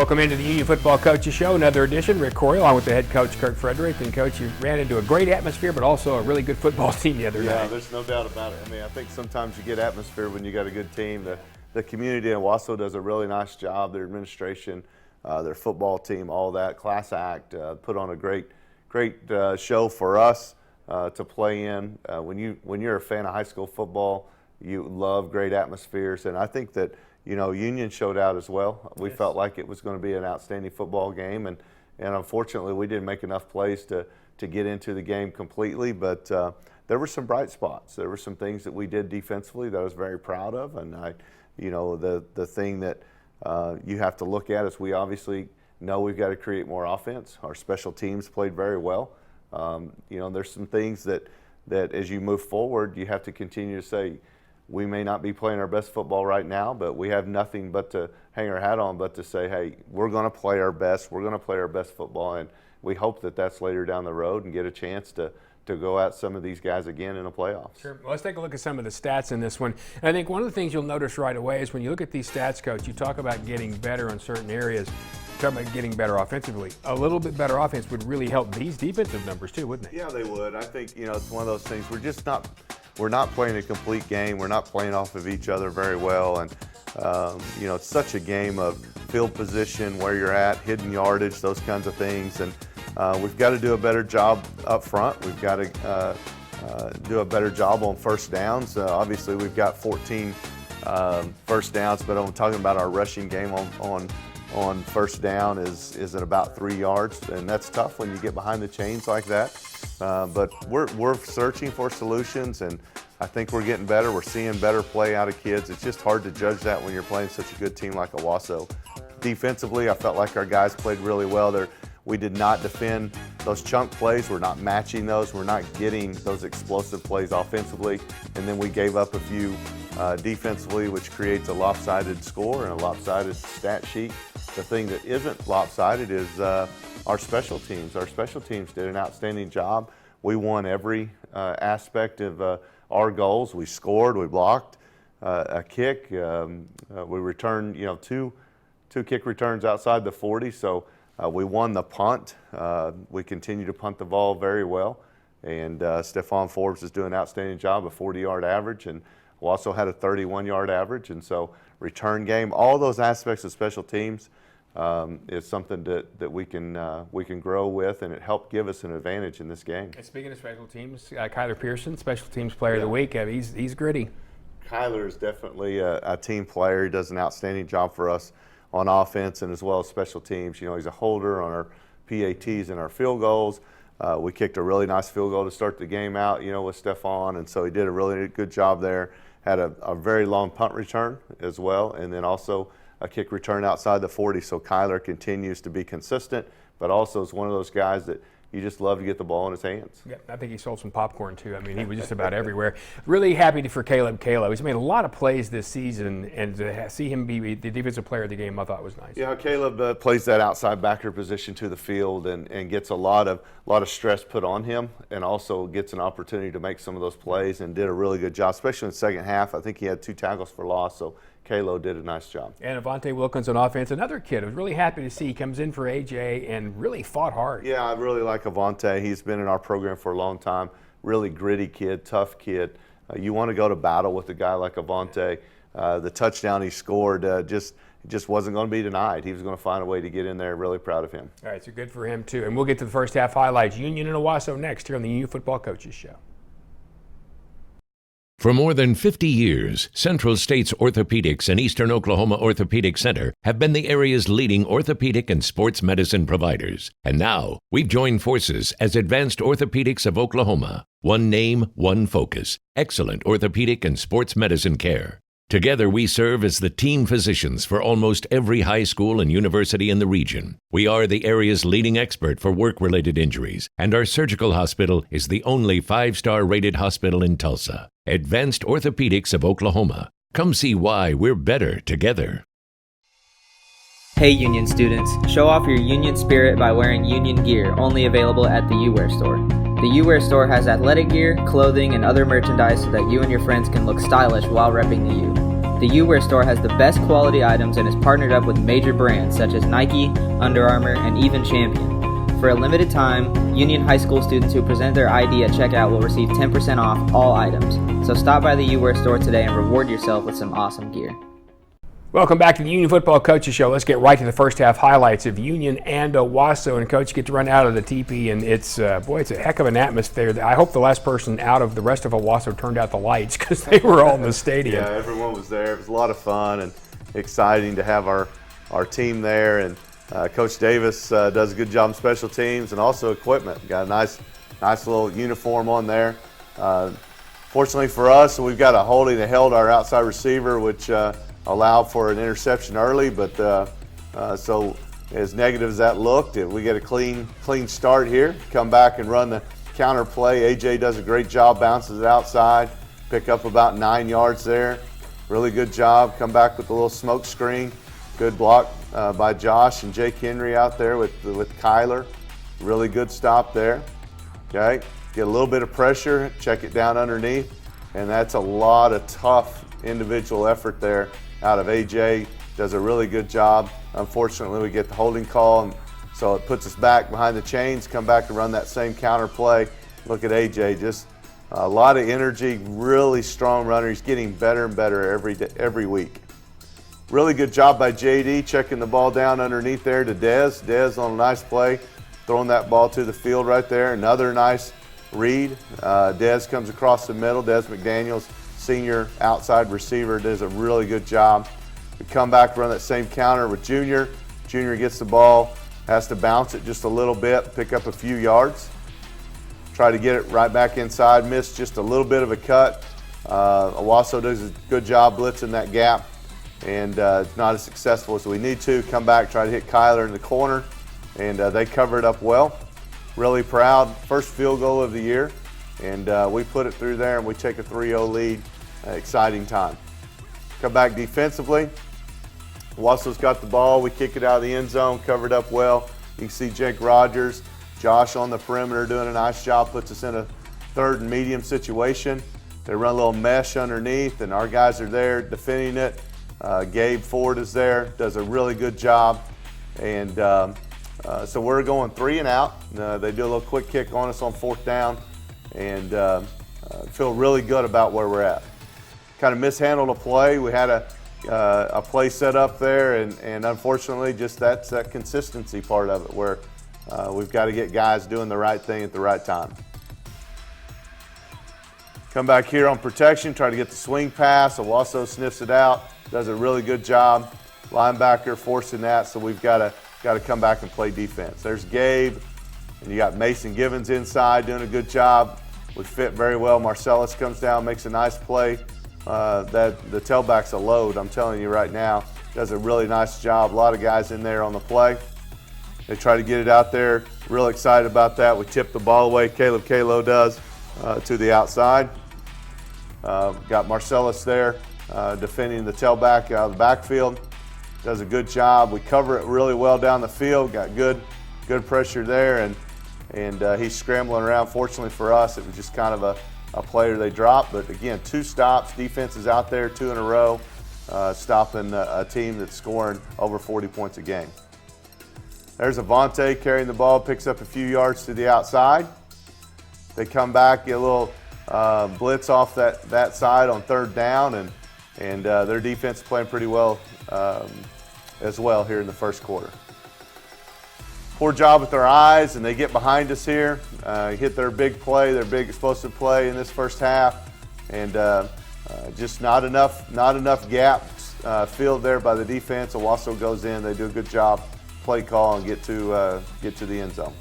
Welcome into the Union Football Coaches Show, another edition. Rick Corey along with the head coach, Kirk Frederick. And, Coach, you ran into a great atmosphere, but also a really good football team the other night. Yeah, there's no doubt about it. I mean, I think sometimes you get atmosphere when you got a good team. The community in Owasso does a really nice job. Their administration, their football team, all that, class act, put on a great show for us to play in. When you're a fan of high school football, you love great atmospheres. And I think that, you know, Union showed out as well. We felt like it was going to be an outstanding football game, and unfortunately we didn't make enough plays to get into the game completely, but there were some bright spots. There were some things that we did defensively that I was very proud of, and the thing that you have to look at is we obviously know we've got to create more offense. Our special teams played very well. There's some things that as you move forward, you have to continue to say, we may not be playing our best football right now, but we have nothing but to hang our hat on, but to say, hey, we're going to play our best. We're going to play our best football, and we hope that that's later down the road and get a chance to go at some of these guys again in the playoffs. Sure. Well, let's take a look at some of the stats in this one. And I think one of the things you'll notice right away is when you look at these stats, Coach, you talk about getting better in certain areas. You talk about getting better offensively. A little bit better offense would really help these defensive numbers too, wouldn't it? Yeah, they would. I think, it's one of those things. We're not playing a complete game. We're not playing off of each other very well. And, it's such a game of field position, where you're at, hidden yardage, those kinds of things. And we've got to do a better job up front. We've got to do a better job on first downs. Obviously, we've got 14 first downs, but I'm talking about our rushing game on first down is at about 3 yards, and that's tough when you get behind the chains like that. But we're searching for solutions, and I think we're getting better. We're seeing better play out of kids. It's just hard to judge that when you're playing such a good team like Owasso. Defensively, I felt like our guys played really well. We did not defend those chunk plays. We're not matching those. We're not getting those explosive plays offensively. And then we gave up a few defensively, which creates a lopsided score and a lopsided stat sheet. The thing that isn't lopsided is our special teams. Our special teams did an outstanding job. We won every aspect of our goals. We scored, we blocked a kick. We returned, two kick returns outside the 40. So we won the punt. We continue to punt the ball very well. And Stephon Forbes is doing an outstanding job, a 40-yard average, and we also had a 31-yard average. And so return game, all those aspects of special teams is something that we can grow with, and it helped give us an advantage in this game. And speaking of special teams, Kyler Pearson, special teams player of the week. He's gritty. Kyler is definitely a team player. He does an outstanding job for us on offense and as well as special teams. He's a holder on our PATs and our field goals. We kicked a really nice field goal to start the game out, with Stephon, and so he did a really good job there. Had a very long punt return as well, and then also a kick return outside the 40. So Kyler continues to be consistent, but also is one of those guys that you just love to get the ball in his hands. Yeah, I think he sold some popcorn too. I mean, he was just about everywhere. Really happy for Caleb. He's made a lot of plays this season, and to see him be the defensive player of the game, I thought was nice. Yeah, Caleb plays that outside backer position to the field and gets a lot of stress put on him, and also gets an opportunity to make some of those plays, and did a really good job, especially in the second half. I think he had 2 tackles for loss, so Kalo did a nice job. And Avante Wilkins on offense, another kid. I was really happy to see he comes in for AJ and really fought hard. Yeah, I really like Avante. He's been in our program for a long time. Really gritty kid, tough kid. You want to go to battle with a guy like Avante. The touchdown he scored just wasn't going to be denied. He was going to find a way to get in there. Really proud of him. All right, so good for him too. And we'll get to the first half highlights. Union and Owasso next here on the Union Football Coaches Show. For more than 50 years, Central States Orthopedics and Eastern Oklahoma Orthopedic Center have been the area's leading orthopedic and sports medicine providers. And now, we've joined forces as Advanced Orthopedics of Oklahoma. One name, one focus. Excellent orthopedic and sports medicine care. Together, we serve as the team physicians for almost every high school and university in the region. We are the area's leading expert for work-related injuries, and our surgical hospital is the only 5-star rated hospital in Tulsa. Advanced Orthopedics of Oklahoma. Come see why we're better together. Hey Union students, show off your Union spirit by wearing Union gear, only available at the UWear store. The UWear store has athletic gear, clothing, and other merchandise so that you and your friends can look stylish while repping the U. The UWear store has the best quality items and is partnered up with major brands such as Nike, Under Armour, and even Champion. For a limited time, Union High School students who present their ID at checkout will receive 10% off all items. So stop by the UWear store today and reward yourself with some awesome gear. Welcome back to the Union Football Coaches Show. Let's get right to the first half highlights of Union and Owasso. And Coach, you get to run out of the teepee, and it's a heck of an atmosphere. I hope the last person out of the rest of Owasso turned out the lights because they were all in the stadium. Yeah, everyone was there. It was a lot of fun and exciting to have our team there. And Coach Davis does a good job in special teams and also equipment. Got a nice little uniform on there. Fortunately for us, we've got a holding that held our outside receiver, which allowed for an interception early. But so as negative as that looked, we get a clean start here. Come back and run the counter play. AJ does a great job, bounces it outside, pick up about 9 yards there. Really good job. Come back with a little smoke screen. Good block by Josh and Jake Henry out there with Kyler. Really good stop there. Okay, get a little bit of pressure, check it down underneath, and that's a lot of tough individual effort there out of AJ. Does a really good job. Unfortunately, we get the holding call, and so it puts us back behind the chains, come back to run that same counter play. Look at AJ, just a lot of energy, really strong runner. He's getting better and better every week. Really good job by JD, checking the ball down underneath there to Dez. Dez on a nice play, throwing that ball to the field right there. Another nice read. Dez comes across the middle. Dez McDaniels, senior outside receiver, does a really good job. We come back, run that same counter with Junior. Junior gets the ball, has to bounce it just a little bit, pick up a few yards. Try to get it right back inside, miss just a little bit of a cut. Owasso does a good job blitzing that gap, and it's not as successful as we need to. Come back, try to hit Kyler in the corner, and they cover it up well. Really proud. First field goal of the year, and we put it through there, and we take a 3-0 lead. Exciting time. Come back defensively. Owasso's got the ball. We kick it out of the end zone, covered up well. You can see Jake Rogers, Josh on the perimeter doing a nice job, puts us in a third and medium situation. They run a little mesh underneath, and our guys are there defending it. Gabe Ford is there, does a really good job. And so we're going 3 and out. They do a little quick kick on us on 4th down, and feel really good about where we're at. Kind of mishandled a play. We had a play set up there, and unfortunately just that's that consistency part of it where we've got to get guys doing the right thing at the right time. Come back here on protection, try to get the swing pass. Owasso sniffs it out, does a really good job. Linebacker forcing that, so we've got to come back and play defense. There's Gabe, and you got Mason Givens inside doing a good job. We fit very well. Marcellus comes down, makes a nice play. That the tailback's a load, I'm telling you right now. Does a really nice job. A lot of guys in there on the play. They try to get it out there. Real excited about that. We tip the ball away. Caleb Kalo does to the outside. Got Marcellus there defending the tailback out of the backfield. Does a good job. We cover it really well down the field. Got good pressure there, and he's scrambling around. Fortunately for us, it was just kind of a player they dropped. But again, 2 stops. Defense is out there 2 in a row, stopping a team that's scoring over 40 points a game. There's Avante carrying the ball, picks up a few yards to the outside. They come back, get a little blitz off that side on 3rd down, and their defense is playing pretty well as well here in the first quarter. Poor job with their eyes, and they get behind us here. Hit their big play, their big explosive play in this first half, and just not enough gaps filled there by the defense. Owasso goes in, they do a good job, play call, and get to the end zone.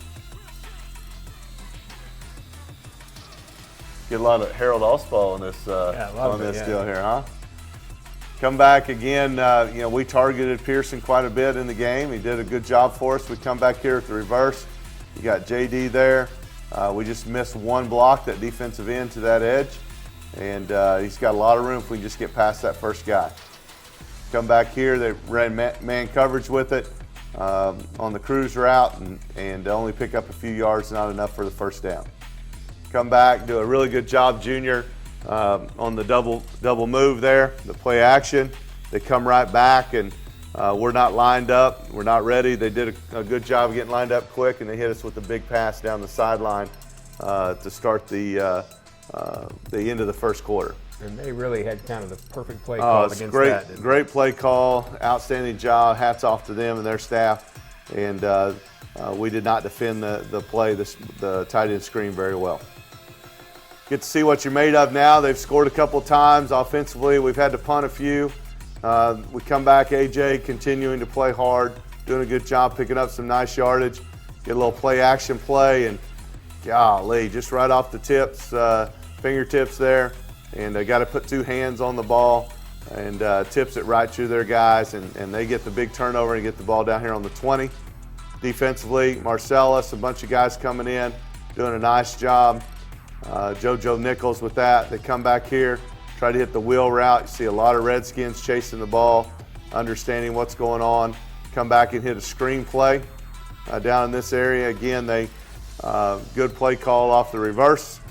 Get a lot of Harold Osball on this deal here, huh? Come back again, we targeted Pearson quite a bit in the game. He did a good job for us. We come back here at the reverse. You got JD there. We just missed 1 block, that defensive end to that edge. And he's got a lot of room if we just get past that first guy. Come back here, they ran man coverage with it on the cruise route and only pick up a few yards, not enough for the first down. Come back, do a really good job, Junior. on the double move there, the play action. They come right back, and we're not lined up. We're not ready. They did a good job of getting lined up quick, and they hit us with a big pass down the sideline to start the end of the first quarter. And they really had kind of the perfect play call against that. Great play call, outstanding job. Hats off to them and their staff. And we did not defend the play, the tight end screen very well. Get to see what you're made of now. They've scored a couple times offensively. We've had to punt a few. We come back, AJ continuing to play hard, doing a good job picking up some nice yardage. Get a little play action play, and golly, just right off the tips, fingertips there. And they got to put two hands on the ball and tips it right to their guys, and they get the big turnover and get the ball down here on the 20. Defensively, Marcellus, a bunch of guys coming in, doing a nice job. JoJo Nichols with that. They come back here, try to hit the wheel route. You see a lot of Redskins chasing the ball, understanding what's going on. Come back and hit a screen play down in this area. Again, they good play call off the reverse.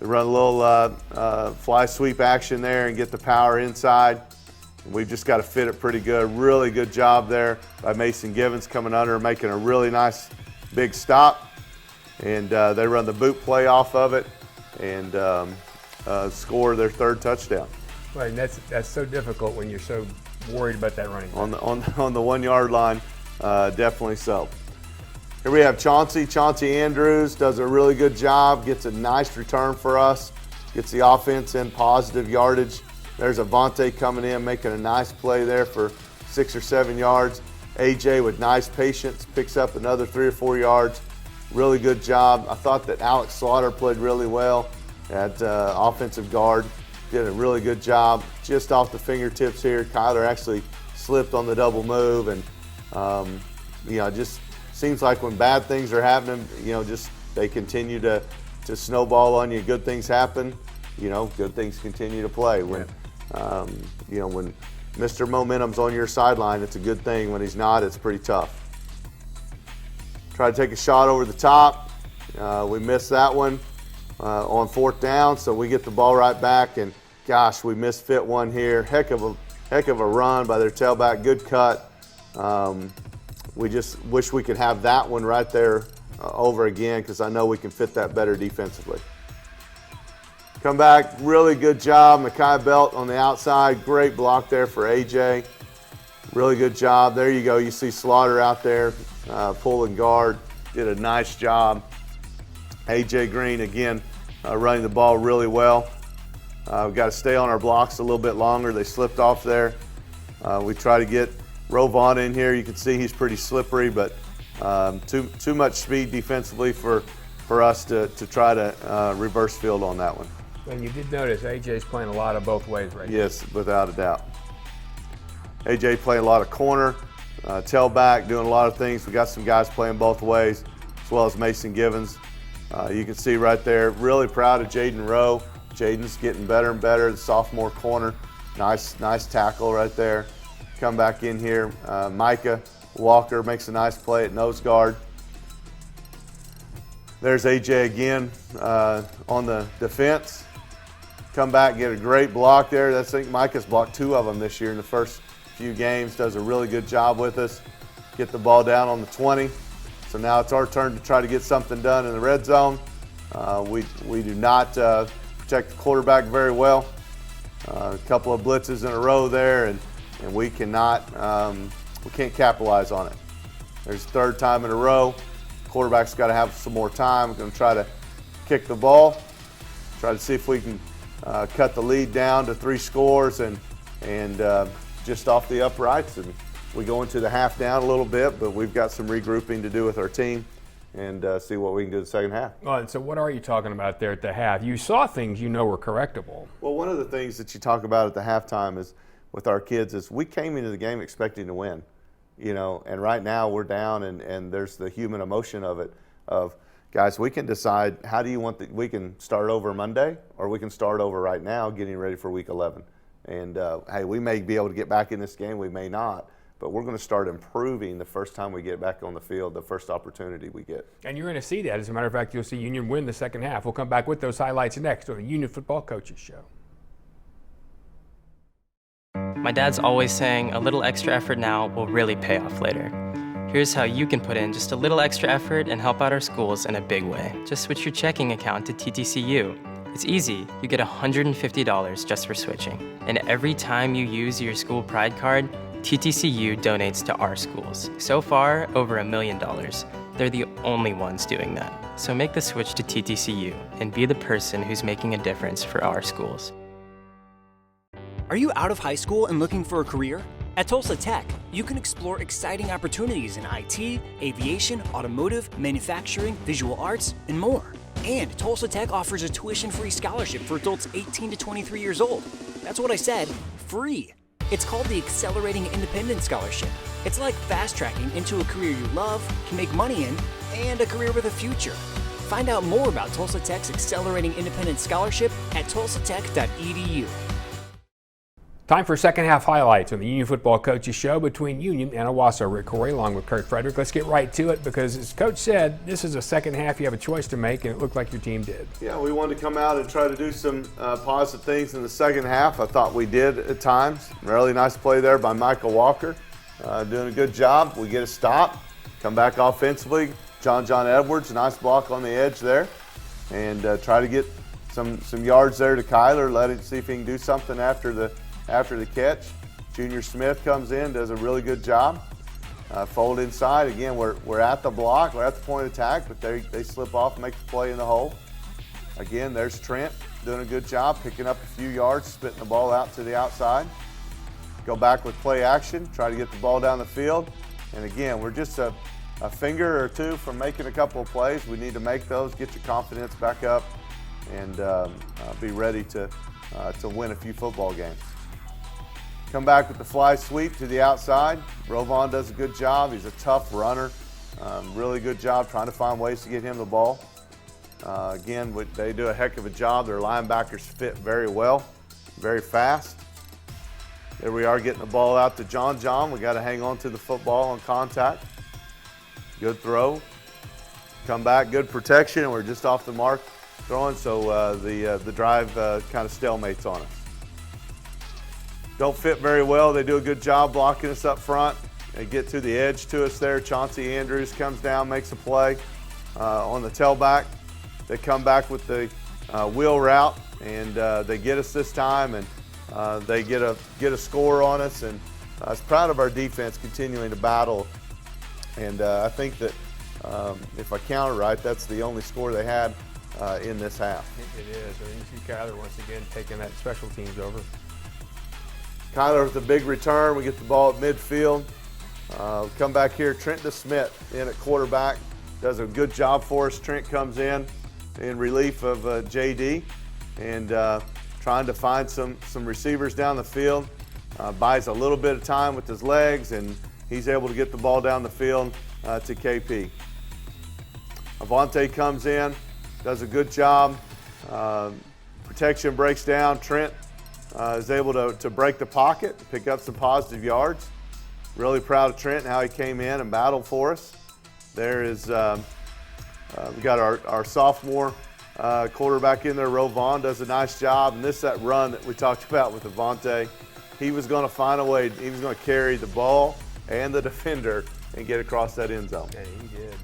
They run a little fly sweep action there and get the power inside. We've just got to fit it pretty good. Really good job there by Mason Givens coming under, making a really nice big stop. And they run the boot play off of it and score their third touchdown. Right, and that's so difficult when you're so worried about that running back. On the 1 yard line, definitely so. Here we have Chauncey Andrews does a really good job, gets a nice return for us, gets the offense in positive yardage. There's Avante coming in, making a nice play there for 6 or 7 yards. AJ with nice patience picks up another 3 or 4 yards. Really good job. I thought that Alex Slaughter played really well at offensive guard. Did a really good job. Just off the fingertips here, Kyler actually slipped on the double move, and just seems like when bad things are happening, just they continue to snowball on you. Good things happen, good things continue to play. When when Mr. Momentum's on your sideline, it's a good thing. When he's not, it's pretty tough. Try to take a shot over the top. We missed that one on 4th down, so we get the ball right back. And gosh, we misfit one here. Heck of a run by their tailback. Good cut. We just wish we could have that one right there over again, because I know we can fit that better defensively. Come back, really good job. Mekhi Belt on the outside. Great block there for AJ. Really good job. There you go. You see Slaughter out there pulling guard. Did a nice job. AJ Green, again, running the ball really well. We've got to stay on our blocks a little bit longer. They slipped off there. We try to get Rovon in here. You can see he's pretty slippery, but too much speed defensively for us to try to reverse field on that one. And you did notice AJ's playing a lot of both ways right now. Yes, without a doubt. AJ playing a lot of corner, tailback, doing a lot of things. We got some guys playing both ways, as well as Mason Givens. You can see right there, really proud of Jaden Rowe. Jaden's getting better and better, the sophomore corner. Nice tackle right there. Come back in here. Micah Walker makes a nice play at nose guard. There's AJ again on the defense. Come back, get a great block there. I think Micah's blocked 2 of them this year in the first few games. Does a really good job with us. Get the ball down on the 20. So now it's our turn to try to get something done in the red zone. We do not protect the quarterback very well. A couple of blitzes in a row there, and we cannot, we can't capitalize on it. There's the 3rd time in a row. Quarterback's got to have some more time. We're going to try to kick the ball, try to see if we can cut the lead down to 3 scores and just off the uprights. And we go into the half down a little bit, but we've got some regrouping to do with our team and see what we can do in the second half. Well, and so what are you talking about there at the half? You saw things you know were correctable. Well, one of the things that you talk about at the halftime is with our kids is we came into the game expecting to win, and right now we're down and there's the human emotion of it, of guys, we can decide how do you want we can start over Monday or we can start over right now getting ready for week 11. And hey, we may be able to get back in this game, we may not, but we're going to start improving the first time we get back on the field, the first opportunity we get. And you're going to see that. As a matter of fact, you'll see Union win the second half. We'll come back with those highlights next on the Union Football Coaches Show. My dad's always saying a little extra effort now will really pay off later. Here's how you can put in just a little extra effort and help out our schools in a big way. Just switch your checking account to TTCU. It's easy. You get $150 just for switching. And every time you use your school pride card, TTCU donates to our schools. So far, over $1 million. They're the only ones doing that. So make the switch to TTCU and be the person who's making a difference for our schools. Are you out of high school and looking for a career? At Tulsa Tech, you can explore exciting opportunities in IT, aviation, automotive, manufacturing, visual arts, and more. And Tulsa Tech offers a tuition-free scholarship for adults 18 to 23 years old. That's what I said, free. It's called the Accelerating Independence Scholarship. It's like fast-tracking into a career you love, can make money in, and a career with a future. Find out more about Tulsa Tech's Accelerating Independence Scholarship at tulsatech.edu. Time for second half highlights on the Union Football Coaches Show between Union and Owasso. Rick Corey along with Kurt Frederick. Let's get right to it because, as Coach said, this is a second half you have a choice to make, and it looked like your team did. Yeah, we wanted to come out and try to do some positive things in the second half. I thought we did at times. Really nice play there by Michael Walker. Doing a good job. We get a stop, come back offensively. John Edwards, nice block on the edge there, and try to get some yards there to Kyler. Let him see if he can do something after the catch. Junior Smith comes in, does a really good job. Fold inside. Again, we're at the block, we're at the point of attack, but they slip off and make the play in the hole. Again, there's Trent doing a good job, picking up a few yards, spitting the ball out to the outside. Go back with play action, try to get the ball down the field. And again, we're just a finger or two from making a couple of plays. We need to make those, get your confidence back up, and be ready to win a few football games. Come back with the fly sweep to the outside. Rovon does a good job. He's a tough runner. Really good job trying to find ways to get him the ball. Again, they do a heck of a job. Their linebackers fit very well, very fast. There we are getting the ball out to John. We got to hang on to the football on contact. Good throw. Come back, good protection, and we're just off the mark throwing, so the drive kind of stalemates on us. Don't fit very well. They do a good job blocking us up front. They get to the edge to us there. Chauncey Andrews comes down, makes a play on the tailback. They come back with the wheel route, and they get us this time, and they get a score on us. And I was proud of our defense continuing to battle. And I think that if I count it right, that's the only score they had in this half. It is. And you see Kyler once again taking that special teams over. Kyler with a big return. We get the ball at midfield. Come back here. Trent DeSmit in at quarterback. Does a good job for us. Trent comes in relief of JD and trying to find some receivers down the field. Buys a little bit of time with his legs, and he's able to get the ball down the field to KP. Avante comes in, does a good job. Protection breaks down. Trent is able to break the pocket, pick up some positive yards. Really proud of Trent and how he came in and battled for us. There is, we got our sophomore quarterback in there, Rovon, does a nice job. And that run that we talked about with Avante, he was going to find a way, he was going to carry the ball and the defender and get across that end zone. Yeah, he did.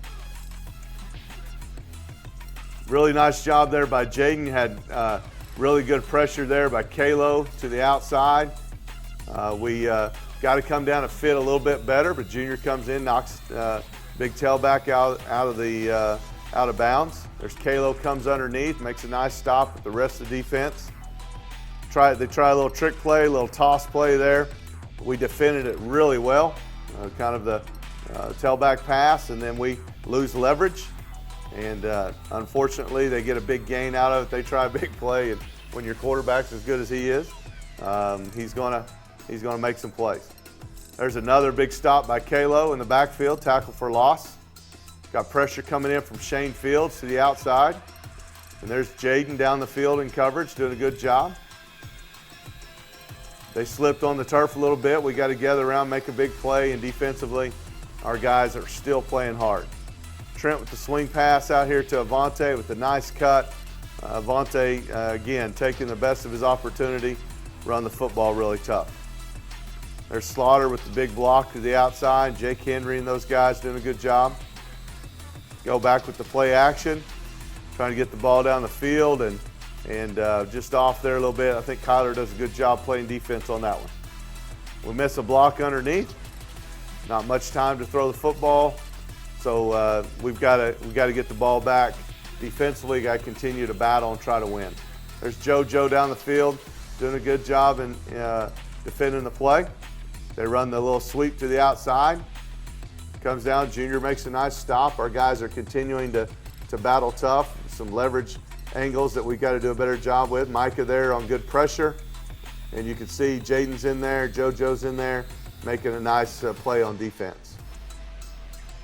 Really nice job there by Jaden. Had really good pressure there by Kalo to the outside. We got to come down and fit a little bit better, but Junior comes in, knocks big tailback out of bounds. There's Kalo comes underneath, makes a nice stop with the rest of the defense. They try a little trick play, a little toss play there. We defended it really well, kind of the tailback pass, and then we lose leverage. And unfortunately, they get a big gain out of it. They try a big play, and when your quarterback's as good as he is, he's gonna make some plays. There's another big stop by Kalo in the backfield, tackle for loss. Got pressure coming in from Shane Fields to the outside, and there's Jaden down the field in coverage, doing a good job. They slipped on the turf a little bit. We got to gather around, make a big play, and defensively, our guys are still playing hard. Trent with the swing pass out here to Avante with the nice cut. Avante, again, taking the best of his opportunity, run the football really tough. There's Slaughter with the big block to the outside. Jake Henry and those guys doing a good job. Go back with the play action, trying to get the ball down the field and just off there a little bit. I think Kyler does a good job playing defense on that one. We miss a block underneath. Not much time to throw the football, so we've got to get the ball back. Defensively, got to continue to battle and try to win. There's JoJo down the field, doing a good job in defending the play. They run the little sweep to the outside. Comes down, Junior makes a nice stop. Our guys are continuing to battle tough. Some leverage angles that we've got to do a better job with. Micah there on good pressure. And you can see Jaden's in there, JoJo's in there, making a nice play on defense.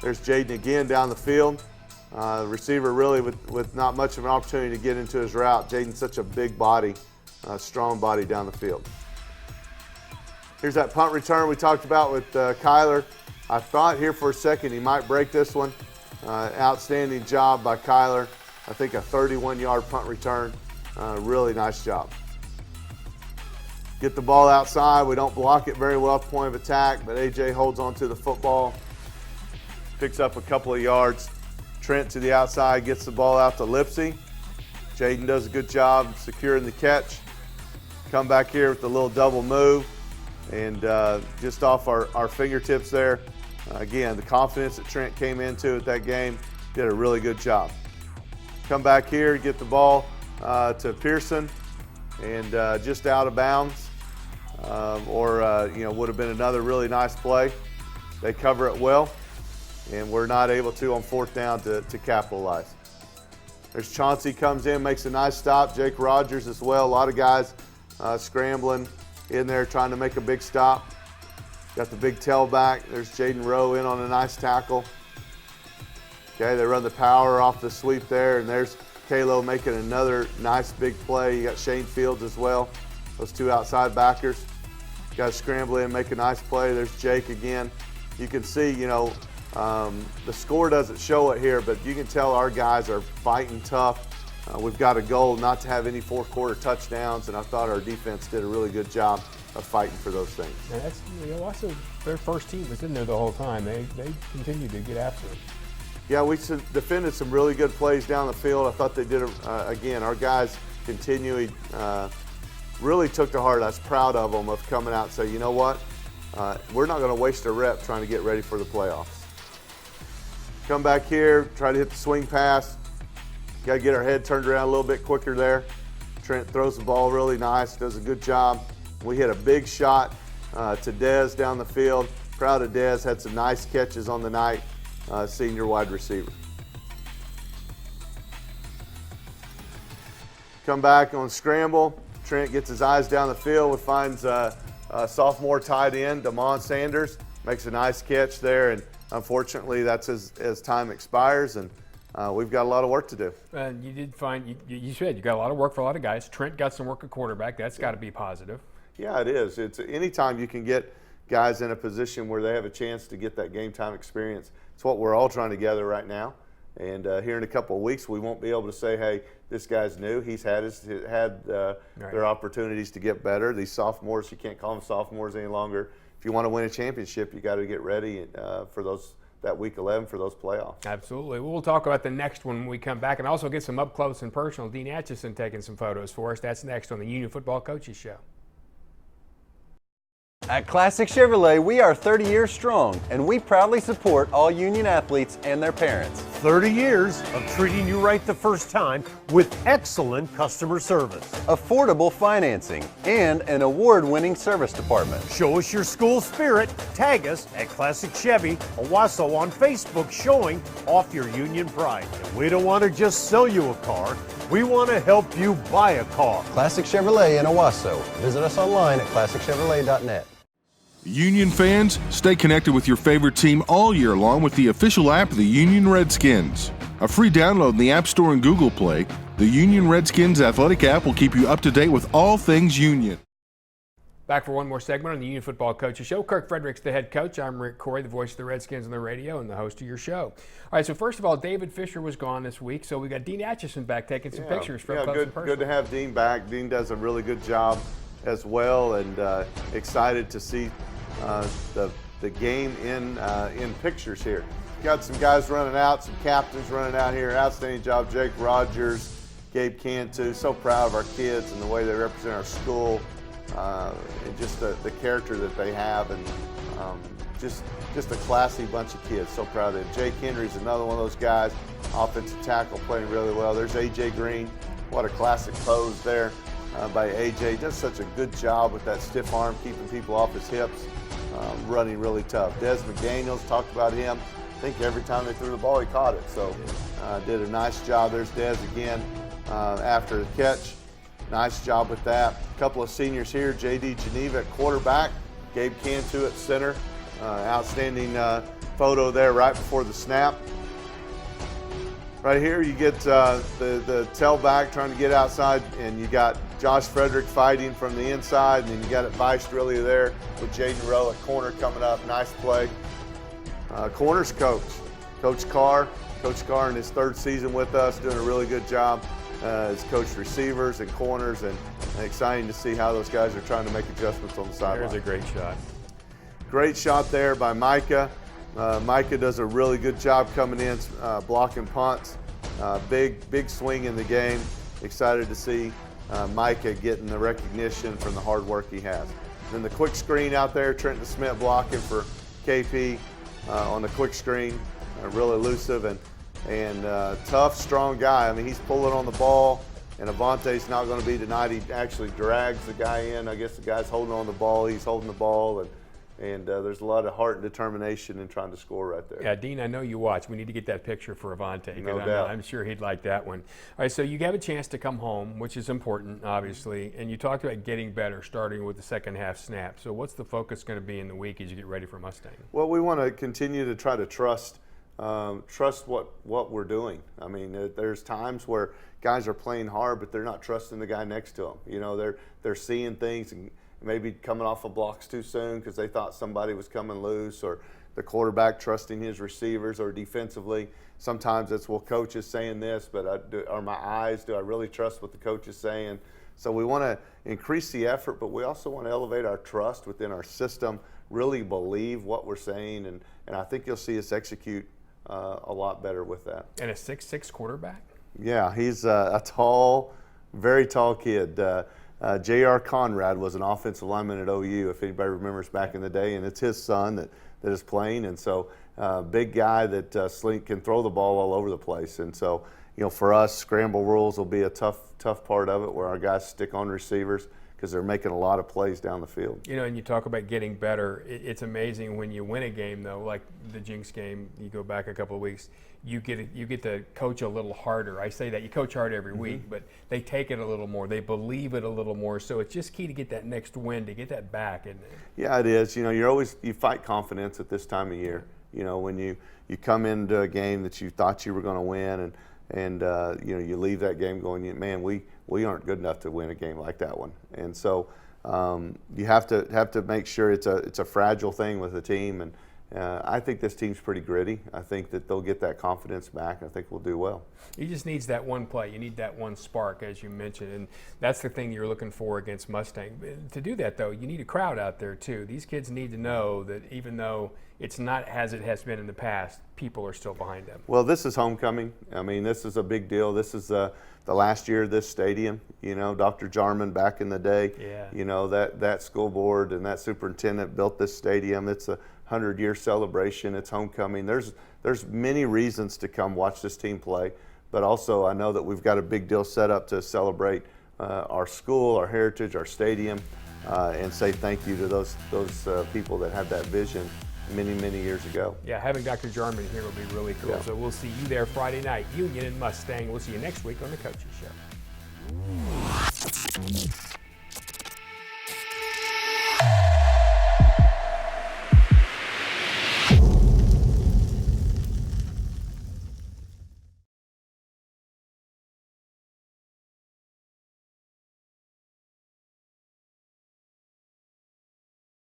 There's Jaden again down the field. The receiver really with not much of an opportunity to get into his route. Jaden's such a big body, strong body down the field. Here's that punt return we talked about with Kyler. I thought here for a second he might break this one. Outstanding job by Kyler. I think a 31-yard punt return. Really nice job. Get the ball outside. We don't block it very well at the point of attack, but AJ holds on to the football. Picks up a couple of yards. Trent to the outside, gets the ball out to Lipsy. Jaden does a good job securing the catch. Come back here with a little double move. And just off our fingertips there. Again, the confidence that Trent came into at that game, did a really good job. Come back here, get the ball to Pearson, and just out of bounds, would have been another really nice play. They cover it well, and we're not able to on fourth down to capitalize. There's Chauncey comes in, makes a nice stop. Jake Rogers as well. A lot of guys scrambling in there trying to make a big stop. Got the big tailback. There's Jaden Rowe in on a nice tackle. Okay, they run the power off the sweep there, and there's Kalo making another nice big play. You got Shane Fields as well. Those two outside backers. Got to scramble in, make a nice play. There's Jake again. You can see, the score doesn't show it here, but you can tell our guys are fighting tough. We've got a goal not to have any fourth quarter touchdowns, and I thought our defense did a really good job of fighting for those things. And that's also their first team was in there the whole time. They continued to get after it. Yeah, we defended some really good plays down the field. I thought they did, again, our guys continually really took to heart. I was proud of them of coming out and say, you know what, we're not going to waste a rep trying to get ready for the playoffs. Come back here, try to hit the swing pass. Got to get our head turned around a little bit quicker there. Trent throws the ball really nice, does a good job. We hit a big shot to Dez down the field. Proud of Dez, had some nice catches on the night, senior wide receiver. Come back on scramble. Trent gets his eyes down the field, finds sophomore tight end, Damon Sanders, makes a nice catch there, and unfortunately that's as time expires, and we've got a lot of work to do. And you did find, you said you got a lot of work for a lot of guys. Trent got some work at quarterback. That's got to be positive. Yeah, it is. It's anytime you can get guys in a position where they have a chance to get that game time experience. It's what we're all trying to gather right now. And here in a couple of weeks, we won't be able to say, hey, this guy's new. He's had their opportunities to get better. These sophomores, you can't call them sophomores any longer. If you want to win a championship, you got to get ready for that week 11 for those playoffs. Absolutely. We'll talk about the next one when we come back, and also get some up close and personal. Dean Atchison taking some photos for us. That's next on the Union Football Coaches Show. At Classic Chevrolet, we are 30 years strong, and we proudly support all Union athletes and their parents. 30 years of treating you right the first time with excellent customer service, affordable financing, and an award-winning service department. Show us your school spirit. Tag us at Classic Chevy Owasso on Facebook, showing off your Union pride. And we don't want to just sell you a car. We want to help you buy a car. Classic Chevrolet in Owasso. Visit us online at ClassicChevrolet.net. Union fans, stay connected with your favorite team all year long with the official app of the Union Redskins. A free download in the App Store and Google Play, the Union Redskins athletic app will keep you up to date with all things Union. Back for one more segment on the Union Football Coaches Show. Kirk Frederick's the head coach. I'm Rick Corey, the voice of the Redskins on the radio and the host of your show. All right, so first of all, David Fisher was gone this week, so we got Dean Atchison back taking some pictures from Close and Personal. Good to have Dean back. Dean does a really good job as well, and excited to see the game in pictures here. Got some guys running out, some captains running out here. Outstanding job, Jake Rogers, Gabe Cantu. So proud of our kids and the way they represent our school. And just the character that they have, and just a classy bunch of kids. So proud of them. Jake Henry's another one of those guys, offensive tackle, playing really well. There's A.J. Green. What a classic pose there by A.J. Does such a good job with that stiff arm, keeping people off his hips, running really tough. Des McDaniels, talked about him. I think every time they threw the ball, he caught it. So did a nice job. There's Des again after the catch. Nice job with that. A couple of seniors here. J.D. Geneva at quarterback. Gabe Cantu at center. Outstanding photo there right before the snap. Right here you get the tailback trying to get outside, and you got Josh Frederick fighting from the inside, and then you got it viced really there with Jaden Rowe at corner coming up. Nice play. Corners coach, Coach Carr. Coach Carr in his third season with us, doing a really good job. Has coached receivers and corners, and exciting to see how those guys are trying to make adjustments on the sideline. There's a great shot. Great shot there by Micah. Micah does a really good job coming in, blocking punts. Big swing in the game. Excited to see Micah getting the recognition from the hard work he has. Then the quick screen out there, Trenton Smith blocking for KP on the quick screen. Real elusive and tough, strong guy. I mean, he's pulling on the ball, and Avante's not going to be denied. He actually drags the guy in. I guess the guy's holding on the ball. He's holding the ball, and there's a lot of heart and determination in trying to score right there. Yeah, Dean, I know you watch. We need to get that picture for Avante. No doubt. I'm sure he'd like that one. All right, so you have a chance to come home, which is important, obviously, and you talked about getting better, starting with the second half snap. So what's the focus going to be in the week as you get ready for Mustang? Well, we want to continue to try to trust what we're doing. I mean, there's times where guys are playing hard, but they're not trusting the guy next to them. You know, they're seeing things and maybe coming off of blocks too soon because they thought somebody was coming loose, or the quarterback trusting his receivers, or defensively. Sometimes it's, well, coach is saying this, but are my eyes, do I really trust what the coach is saying? So we want to increase the effort, but we also want to elevate our trust within our system, really believe what we're saying, and I think you'll see us execute a lot better with that. And a 6'6" quarterback? Yeah, he's a tall, very tall kid. J.R. Conrad was an offensive lineman at OU, if anybody remembers back in the day, and it's his son that is playing. And so big guy that can throw the ball all over the place. And so, you know, for us, scramble rules will be a tough part of it, where our guys stick on receivers because they're making a lot of plays down the field. You know, and you talk about getting better. It's amazing when you win a game, though, like the Jinx game. You go back a couple of weeks, you get to coach a little harder. I say that you coach hard every week, but they take it a little more. They believe it a little more. So it's just key to get that next win, to get that back, isn't it? Yeah, it is. You know, you fight confidence at this time of year. You know, when you come into a game that you thought you were going to win, and you know, you leave that game going, man, we aren't good enough to win a game like that one. And so you have to make sure it's a fragile thing with the team. And I think this team's pretty gritty. I think that they'll get that confidence back. I think we'll do well. He just needs that one play. You need that one spark, as you mentioned, and that's the thing you're looking for against Mustang. To do that, though, you need a crowd out there, too. These kids need to know that even though it's not as it has been in the past, people are still behind them. Well, this is homecoming. I mean, this is a big deal. This is the last year of this stadium. You know, Dr. Jarman back in the day, you know, that school board and that superintendent built this stadium. It's a 100-year celebration. It's homecoming. There's many reasons to come watch this team play, but also I know that we've got a big deal set up to celebrate our school, our heritage, our stadium, and say thank you to those people that had that vision many years ago. Yeah, having Dr. Jarman here will be really cool. Yeah. So we'll see you there Friday night, Union and Mustang. We'll see you next week on the Coaches Show.